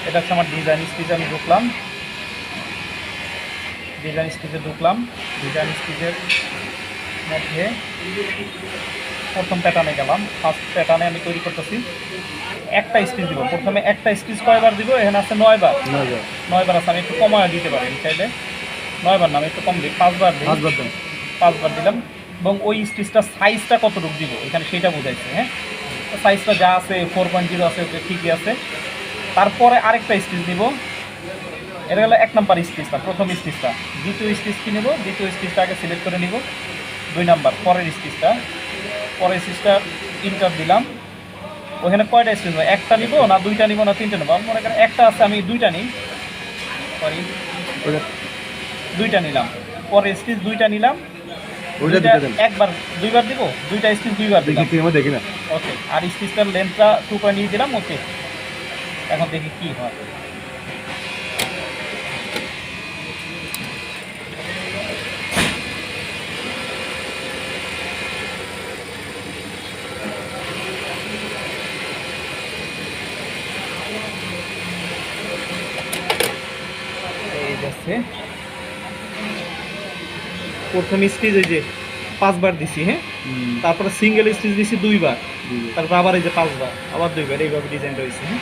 এটা হচ্ছে আমার ডিজাইন স্টিচ। আমি ঢুকলাম, ডিজাইন স্টিচে ঢুকলাম। ডিজাইন স্টিচের মধ্যে প্রথম প্যাটার্নে গেলাম। ফার্স্ট প্যাটার্নে আমি তৈরি করতেছি। একটা স্টিচ দিব প্রথমে। একটা স্টিচ কয়বার দিব? এখানে আছে 9বার। 9বার আছে। আমি একটু কমায় দিতে পারি চাইলে। 9বার না, আমি একটু কম দিই, 5বার দিই। 5বার দিলাম। এবং ওই স্টিচটা সাইজটা কতটুকু দিব এখানে সেটা বোঝাইছে। হ্যাঁ, সাইজটা যা আছে 4.0 আছে, ওটা ঠিকই আছে। তারপরে আরেকটা স্টিচ দিব। এটা হলো 1 নাম্বার স্টিচটা, প্রথম স্টিচটা। দ্বিতীয় স্টিচ কি নেব? দ্বিতীয় স্টিচটা আগে সিলেক্ট করে নিব। 2 নাম্বার পরের স্টিচটা। পরের স্টিচটা ইন্টার দিলাম। ওখানে কয়টা স্টিচ নেব? একটা নিব না দুইটা নিব না তিনটা নেব? মনে করেন একটা আছে, আমি দুইটা নিই। সরি, দুইটা নিলাম। পরের স্টিচ দুইটা নিলাম। একবার 2বার দিব, দুইটা স্টিচ 2বার দিলাম। ওকে, আর স্টিচটার লেন্থটা 2 নিয়ে দিলাম। ওকে, এখন দেখি কি হয়। এই যাচ্ছে প্রথম স্টিচ, এই যে 5বার দিছি। হ্যাঁ, তারপরে সিঙ্গেল স্টিচ দিছি 2বার, তারপর আবার এই যে 5বার, আবার 2বার, এইভাবে ডিজাইনটা হয়েছে। হ্যাঁ,